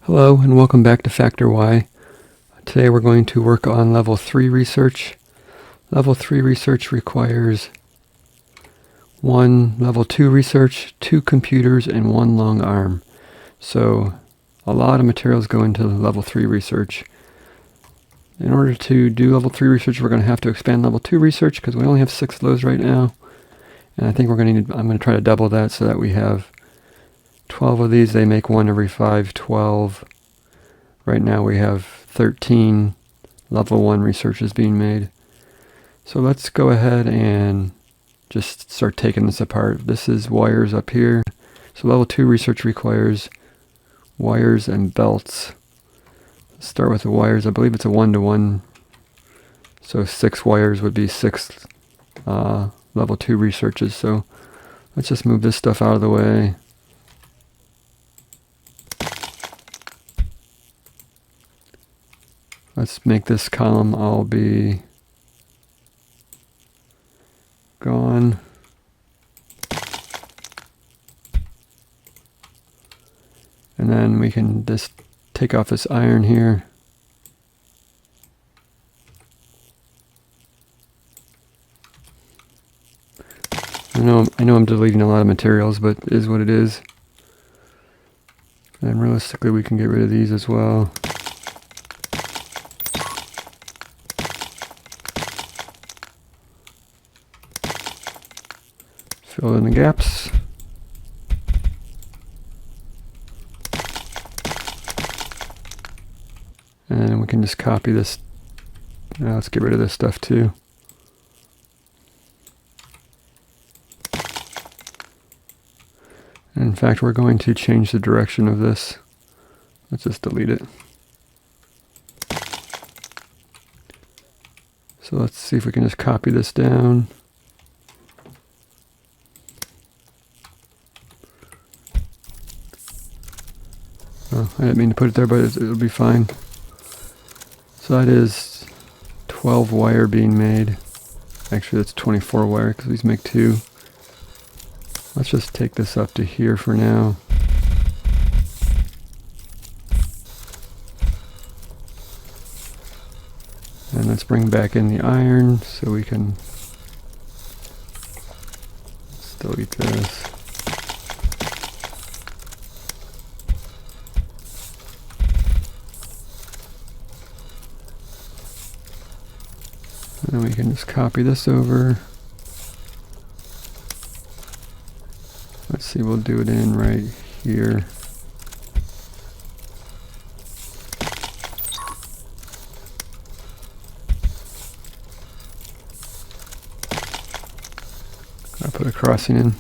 Hello and welcome back to Factor Y. Today we're going to work on Level 3 research. Level 3 research requires 1 Level 2 research, 2 computers, and 1 long arm. So a lot of materials go into Level 3 research. In order to do Level 3 research, we're going to have to expand Level 2 research because we only have 6 of those right now. And I think I'm going to try to double that so that we have 12 of these. They make 1 every 5, 12. Right now we have 13 level 1 researches being made. So let's go ahead and just start taking this apart. This is wires up here. So level 2 research requires wires and belts. Let's start with the wires. I believe it's a 1-to-1. So 6 wires would be 6 level 2 researches. So let's just move this stuff out of the way. Let's make this column all be gone. And then we can just take off this iron here. I know I'm deleting a lot of materials, but it is what it is. And realistically we can get rid of these as well. Fill in the gaps. And we can just copy this. Now let's get rid of this stuff too. And in fact, we're going to change the direction of this. Let's just delete it. So let's see if we can just copy this down. Oh, I didn't mean to put it there, but it'll be fine. So that is 12 wire being made. Actually, that's 24 wire because these make 2. Let's just take this up to here for now. And let's bring back in the iron so we can delete this. And we can just copy this over. Let's see, we'll do it in right here. I'll put a crossing in.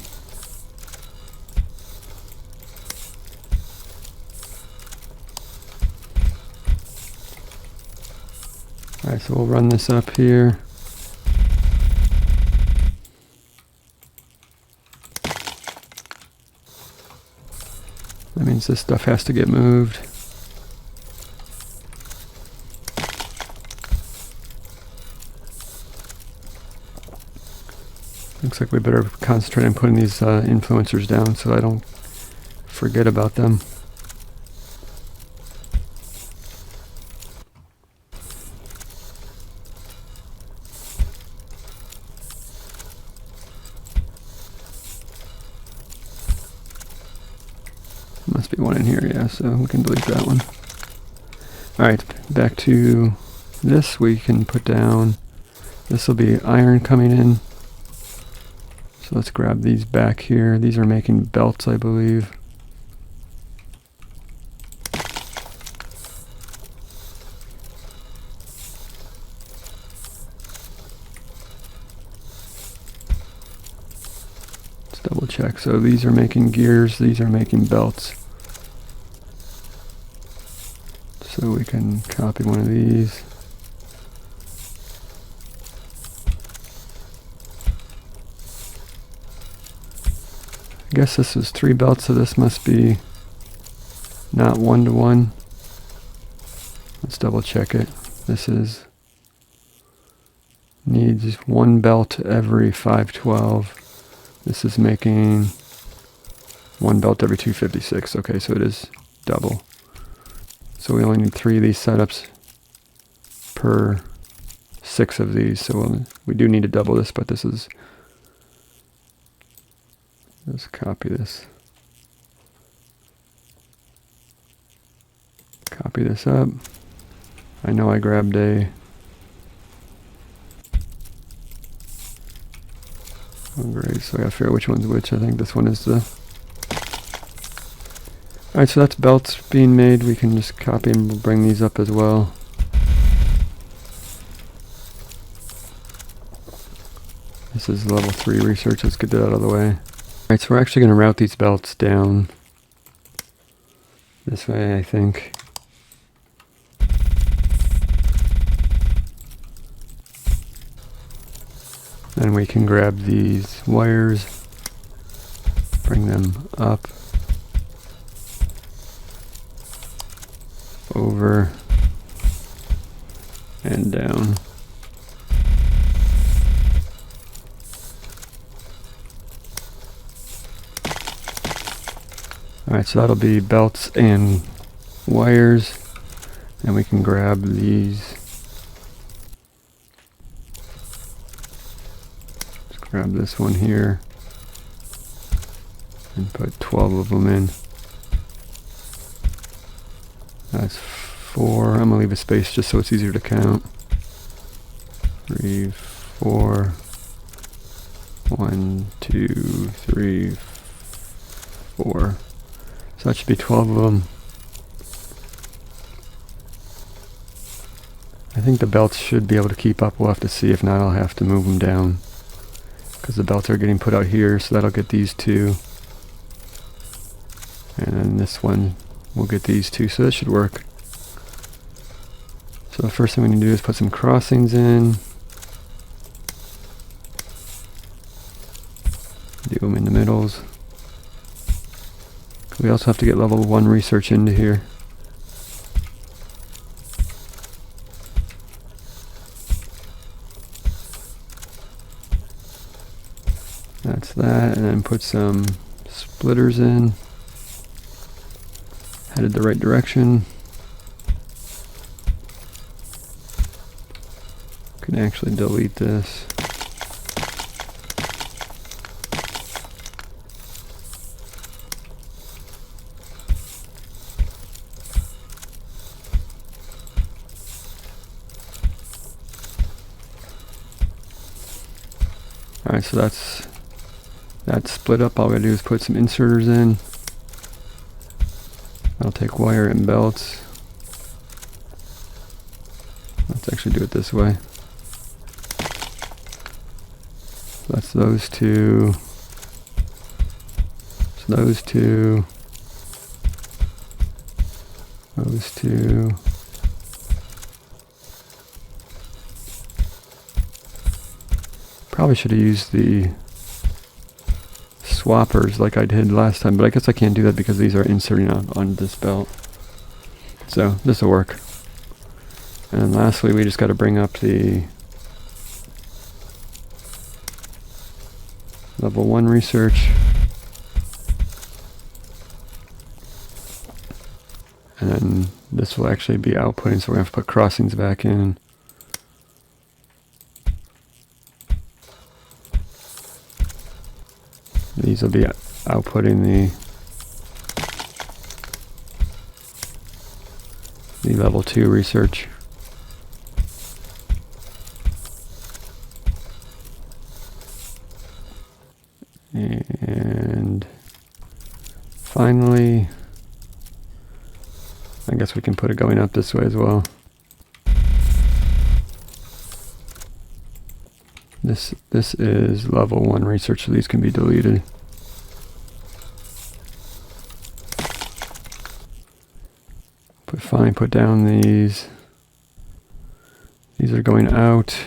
Alright, so we'll run this up here. That means this stuff has to get moved. Looks like we better concentrate on putting these influencers down so I don't forget about them. Must be one in here, yeah, so we can delete that one. Alright, back to this. We can put down, this will be iron coming in. So let's grab these back here. These are making belts, I believe. Let's double check. So these are making gears, these are making belts. So we can copy one of these. I guess this is 3 belts, so this must be not 1-to-1. Let's double check it. This is needs 1 belt every 512. This is making 1 belt every 256. Okay, so it is double. So we only need 3 of these setups per 6 of these. So we do need to double this, but this is... Let's copy this. Copy this up. I know I grabbed a... Oh great, so I gotta figure out which one's which. I think this one is the... Alright, so that's belts being made. We can just copy and we'll bring these up as well. This is level 3 research. Let's get that out of the way. Alright, so we're actually going to route these belts down this way, I think. Then we can grab these wires, bring them up, over, and down. Alright, so that'll be belts and wires, and we can grab these. Let's grab this one here and put 12 of them in. That's 4. I'm gonna leave a space just so it's easier to count. 3, 4. 1, 2, 3, 4. So that should be 12 of them. I think the belts should be able to keep up. We'll have to see. If not, I'll have to move them down, because the belts are getting put out here, so that'll get these 2. And then this one will get these 2, so that should work. So the first thing we need to do is put some crossings in. Do them in the middles. We also have to get level 1 research into here. That's that, and then put some splitters in. Headed the right direction. Can actually delete this. Alright, so that's split up. All we gotta do is put some inserters in. I'll take wire and belts. Let's actually do it this way. So that's those 2. So those 2. Those 2. Probably should have used the swappers like I did last time, but I guess I can't do that because these are inserting on this belt. So this will work. And then lastly, we just got to bring up the level 1 research. And then this will actually be outputting, so we're going to have to put crossings back in. These will be outputting the level 2 research. And finally, I guess we can put it going up this way as well. This is level 1 research, so these can be deleted. Put down these. These are going out.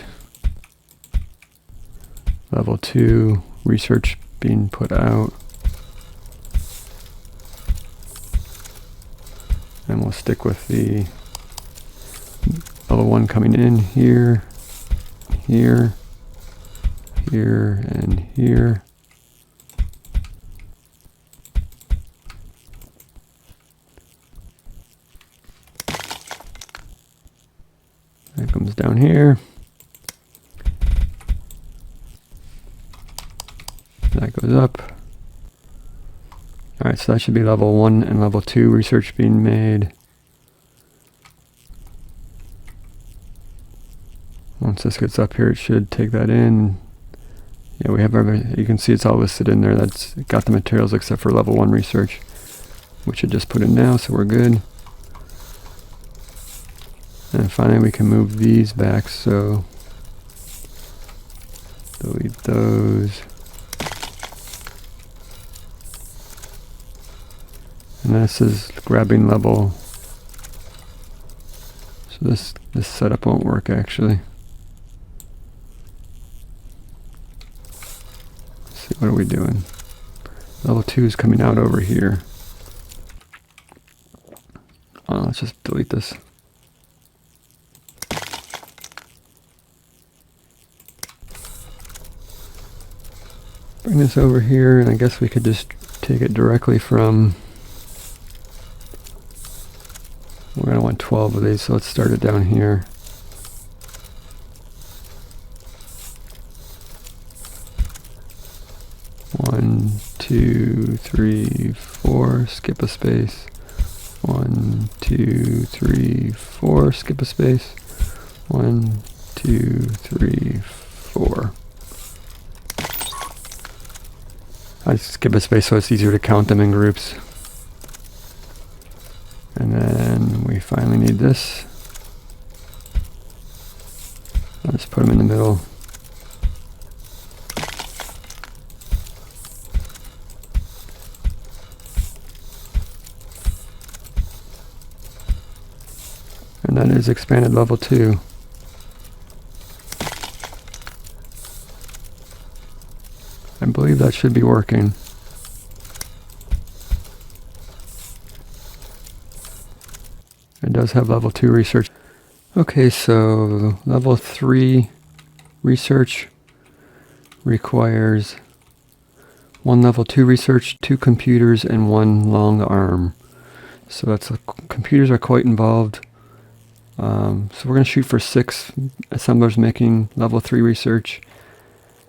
Level 2 research being put out. And we'll stick with the level 1 coming in here, here, here, and here. That comes down here. That goes up. Alright, so that should be level 1 and level 2 research being made. Once this gets up here, it should take that in. Yeah, we have everything. You can see it's all listed in there. That's got the materials except for level 1 research, which I just put in now, so we're good. And finally we can move these back, so delete those. And this is grabbing level. So this setup won't work actually. Let's see, what are we doing? Level 2 is coming out over here. Let's just delete this. Bring this over here, and I guess we could just take it directly from. We're going to want 12 of these, so let's start it down here. One, two, three, four, skip a space. 1, 2, 3, 4, skip a space. 1, 2, 3, 4. I skip a space so it's easier to count them in groups. And then we finally need this. I'll just put them in the middle. And that is expanded level 2. I believe that should be working. It does have level 2 research. Okay, so level 3 research requires 1 level 2 research, 2 computers, and 1 long arm. So that's computers are quite involved. So we're going to shoot for 6 assemblers making level 3 research.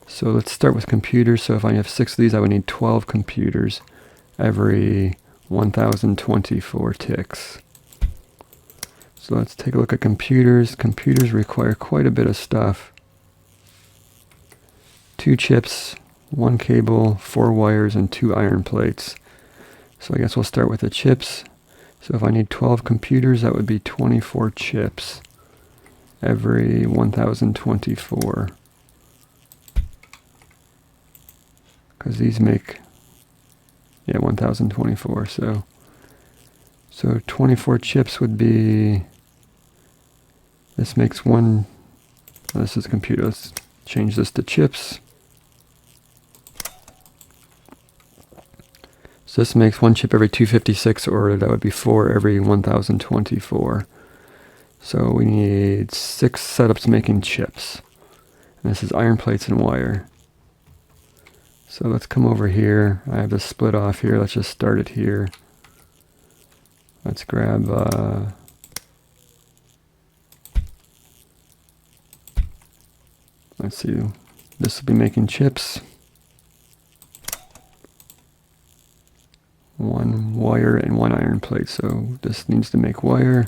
So let's start with computers. So if I have 6 of these, I would need 12 computers every 1024 ticks. So let's take a look at computers. Computers require quite a bit of stuff. 2 chips, 1 cable, 4 wires, and 2 iron plates. So I guess we'll start with the chips. So if I need 12 computers, that would be 24 chips every 1024. Because these make, 1024. So 24 chips would be, this makes one, this is computer. Let's change this to chips. So this makes 1 chip every 256, or that would be 4 every 1024. So we need 6 setups making chips. And this is iron plates and wire. So let's come over here. I have this split off here. Let's just start it here. Let's grab let's see. This will be making chips. 1 wire and 1 iron plate. So this needs to make wire.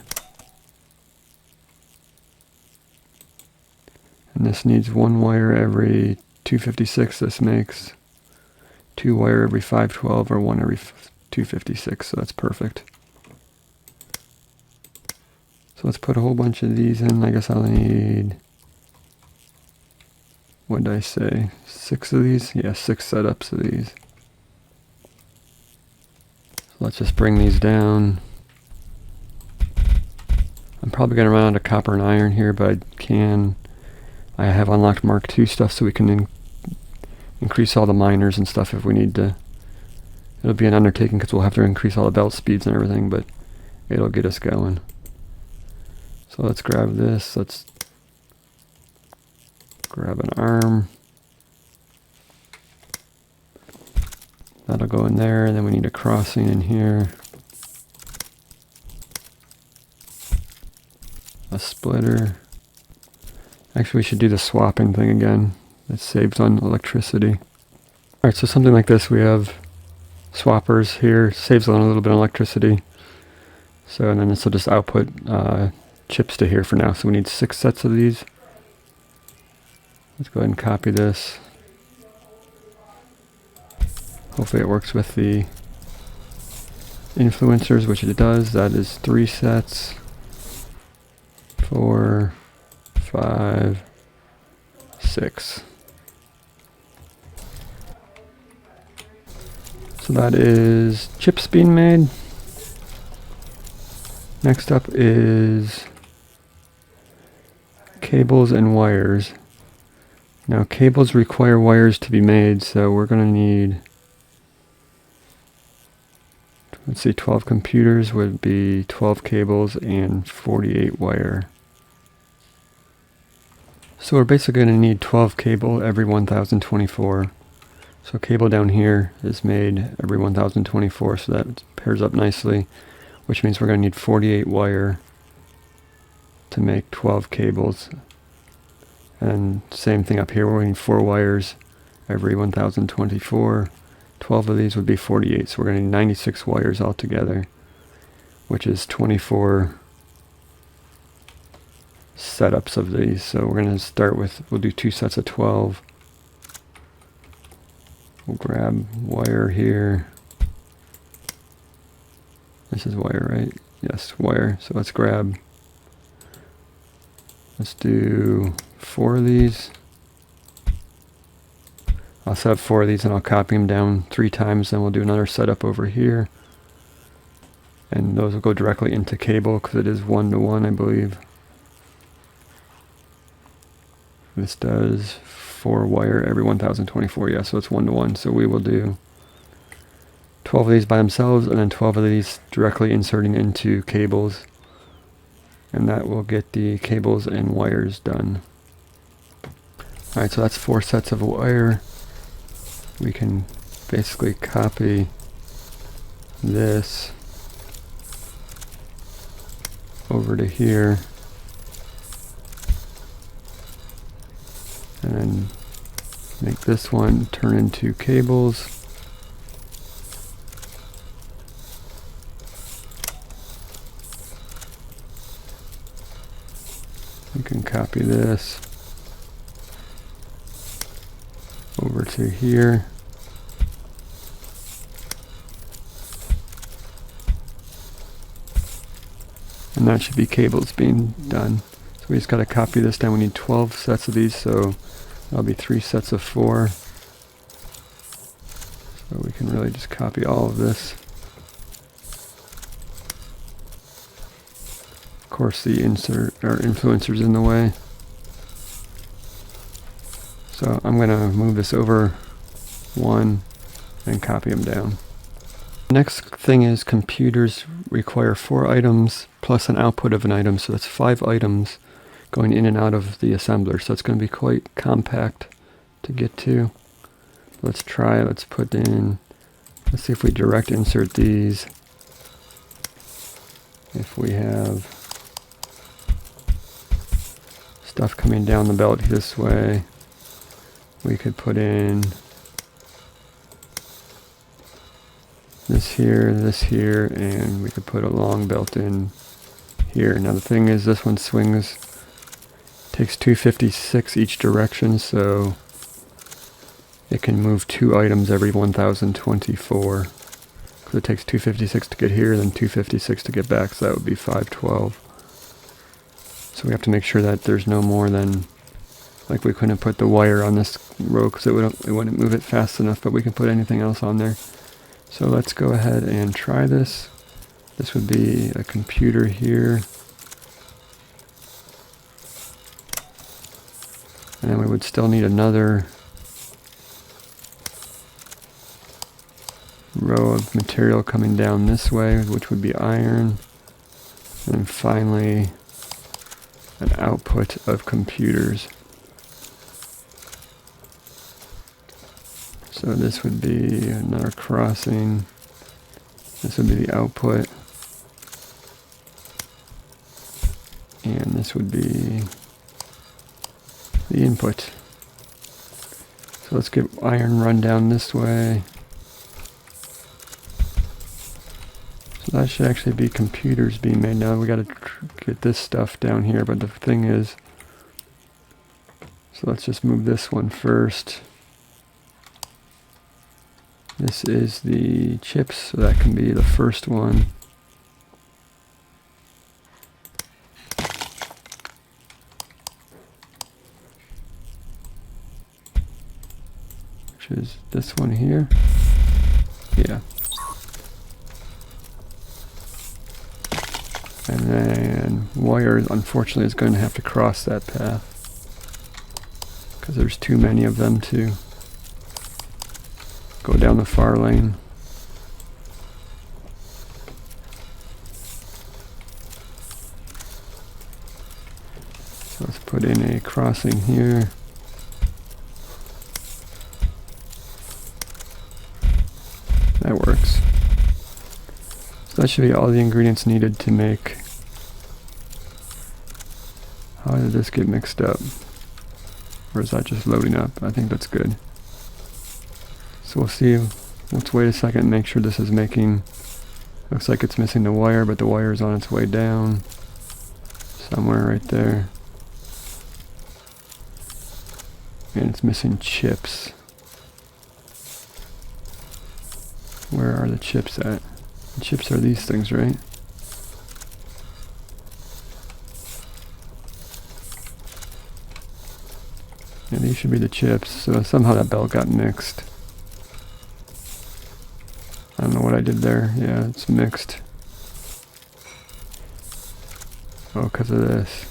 And this needs 1 wire every 256. This makes 2 wire every 512, or 1 every 256. So that's perfect. So let's put a whole bunch of these in. I guess I'll need, what did I say? 6 of these? Yeah, 6 setups of these. Let's just bring these down. I'm probably going to run out of copper and iron here, but I have unlocked Mark II stuff, so we can increase all the miners and stuff if we need to. It'll be an undertaking because we'll have to increase all the belt speeds and everything, but it'll get us going. So let's grab this. Let's grab an arm. That'll go in there, and then we need a crossing in here. A splitter. Actually, we should do the swapping thing again. It saves on electricity. Alright, so something like this, we have swappers here, saves on a little bit of electricity. So, and then this will just output chips to here for now. So we need 6 sets of these. Let's go ahead and copy this. Hopefully it works with the influencers, which it does. That is 3 sets. 4, 5, 6. So that is chips being made. Next up is cables and wires. Now cables require wires to be made, so we're going to need, let's see, 12 computers would be 12 cables and 48 wire. So we're basically going to need 12 cable every 1024. So cable down here is made every 1024, so that pairs up nicely, which means we're going to need 48 wire to make 12 cables. And same thing up here, we're going to need 4 wires every 1024. 12 of these would be 48, so we're going to need 96 wires altogether, which is 24 setups of these. So we're going to start with, we'll do 2 sets of 12. We'll grab wire here. This is wire, right? Yes, wire. So let's do 4 of these. I'll set up 4 of these and I'll copy them down 3 times, then we'll do another setup over here. And those will go directly into cable because it is 1-to-1, I believe. This does 4 wire every 1024, yeah, so it's 1-to-1. So we will do 12 of these by themselves and then 12 of these directly inserting into cables. And that will get the cables and wires done. Alright, so that's 4 sets of wire. We can basically copy this over to here. And then make this one turn into cables. You can copy this over to here. And that should be cables being done. So we just got to copy this down. We need 12 sets of these, so that'll be 3 sets of 4. So we can really just copy all of this. Of course, the influencer's in the way. So I'm going to move this over 1 and copy them down. Next thing is computers require 4 items plus an output of an item, so that's 5 items going in and out of the assembler. So it's going to be quite compact to get to. Let's try, let's see if we direct insert these. If we have stuff coming down the belt this way, we could put in this here, and we could put a long belt in here. Now the thing is, this one takes 256 each direction, so it can move 2 items every 1024. Because it takes 256 to get here, then 256 to get back, so that would be 512. So we have to make sure that there's no more than, like we couldn't put the wire on this row because it wouldn't move it fast enough, but we can put anything else on there. So let's go ahead and try this. This would be a computer here. And then we would still need another row of material coming down this way, which would be iron. And then finally, an output of computers. So this would be another crossing. This would be the output. And this would be the input. So let's get iron run down this way. So that should actually be computers being made now. We got to get this stuff down here, but the thing is, so let's just move this one first. This is the chips, so that can be the first one. Which is this one here. Yeah. And then wire, unfortunately, is going to have to cross that path, because there's too many of them to go down the far lane. So let's put in a crossing here. That works. So that should be all the ingredients needed to make. How did this get mixed up? Or is that just loading up? I think that's good. So we'll see. Let's wait a second and make sure this is making. Looks like it's missing the wire, but the wire is on its way down. Somewhere right there. And it's missing chips. Where are the chips at? The chips are these things, right? Yeah, these should be the chips. So somehow that belt got mixed. I don't know what I did there. Yeah, it's mixed. Oh, because of this.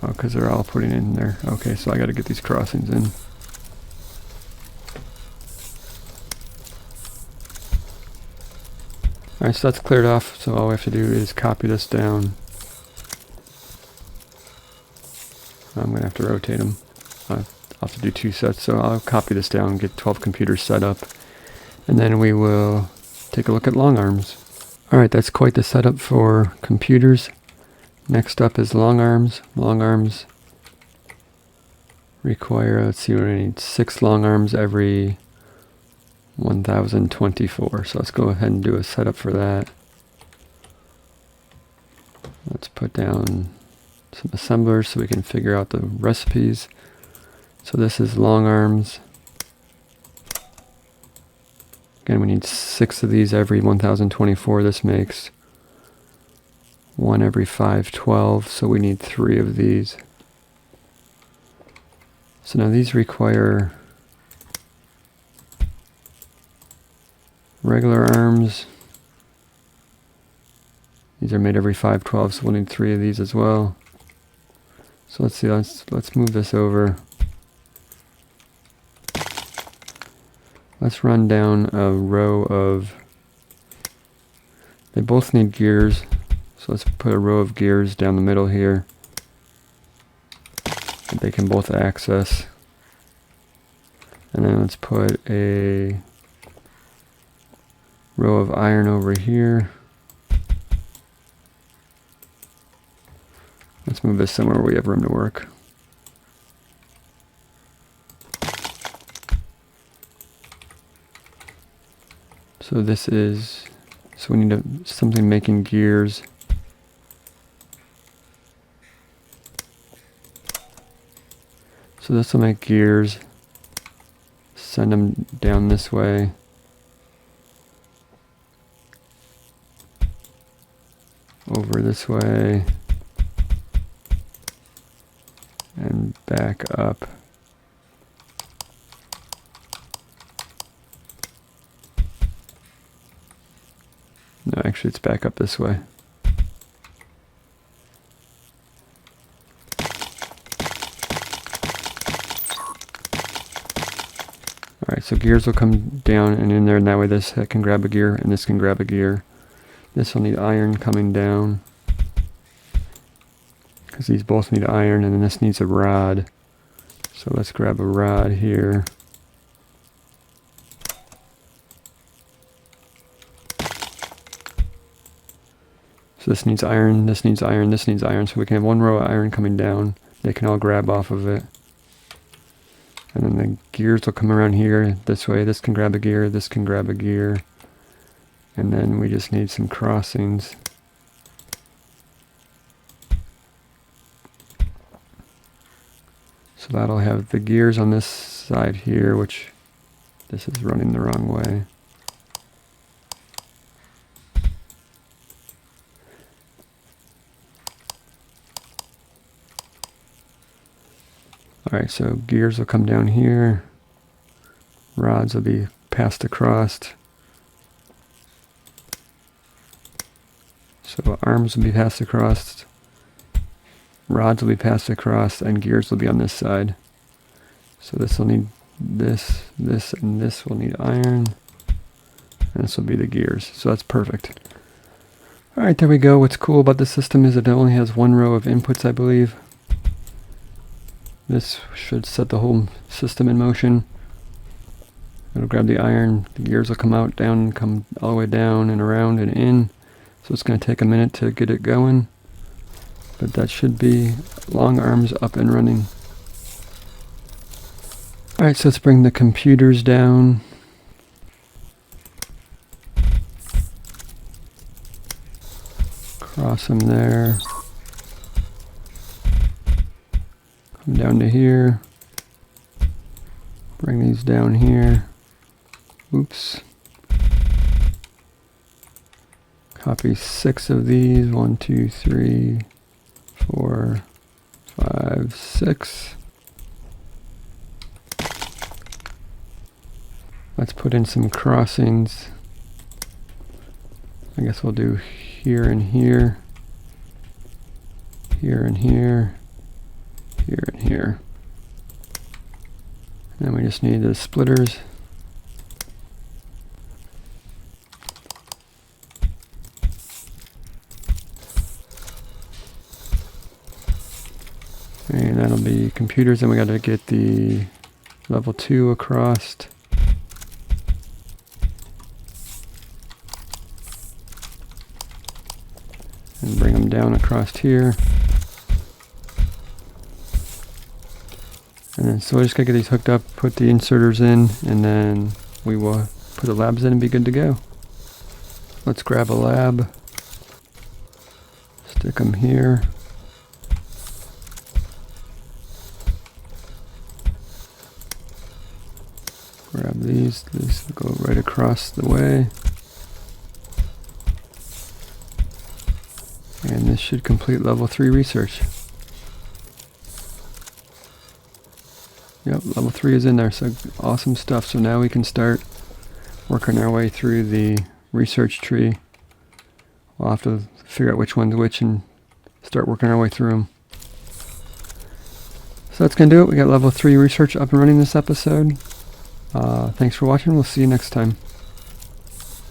Oh, because they're all putting in there. Okay, so I got to get these crossings in. Alright, so that's cleared off. So all we have to do is copy this down. I'm going to have to rotate them. I'll have to do 2 sets, so I'll copy this down and get 12 computers set up. And then we will take a look at long arms. Alright, that's quite the setup for computers. Next up is long arms. Long arms require, let's see, we need 6 long arms every 1024. So let's go ahead and do a setup for that. Let's put down some assemblers so we can figure out the recipes. So this is long arms. Again, we need 6 of these every 1024. This makes 1 every 512, so we need 3 of these. So now these require regular arms. These are made every 512, so we'll need 3 of these as well. So let's see, let's move this over. Let's run down a row of, they both need gears, so let's put a row of gears down the middle here that they can both access. And then let's put a row of iron over here. Let's move this somewhere where we have room to work. So this is, so we need something making gears. So this will make gears. Send them down this way. Over this way. And back up. No, actually it's back up this way. Alright, so gears will come down and in there, and that way this can grab a gear and this can grab a gear. This will need iron coming down, because these both need iron, and then this needs a rod. So let's grab a rod here. So this needs iron, this needs iron, this needs iron. So we can have one row of iron coming down. They can all grab off of it. And then the gears will come around here this way. This can grab a gear, this can grab a gear. And then we just need some crossings. So that'll have the gears on this side here, which this is running the wrong way. Alright, so gears will come down here. Rods will be passed across. So arms will be passed across. Rods will be passed across, and gears will be on this side. So this will need this, this, and this will need iron. And this will be the gears. So that's perfect. Alright, there we go. What's cool about this system is it only has one row of inputs, I believe. This should set the whole system in motion. It'll grab the iron, the gears will come out, down, come all the way down and around and in. So it's going to take a minute to get it going. But that should be long arms up and running. Alright, so let's bring the computers down. Cross them there. Come down to here. Bring these down here. Oops. Copy 6 of these. 1, 2, 3, 4, 5, 6. Let's put in some crossings. I guess we'll do here and here. Here and here. Here and here. And then we just need the splitters. And that'll be computers, and we got to get the level 2 across. And bring them down across here. And then, so we're just going to get these hooked up, put the inserters in, and then we will put the labs in and be good to go. Let's grab a lab. Stick them here. Grab these go right across the way. And this should complete level 3 research. Yep, level 3 is in there, so awesome stuff. So now we can start working our way through the research tree. We'll have to figure out which one's which and start working our way through them. So that's going to do it. We got level 3 research up and running this episode. Thanks for watching. We'll see you next time.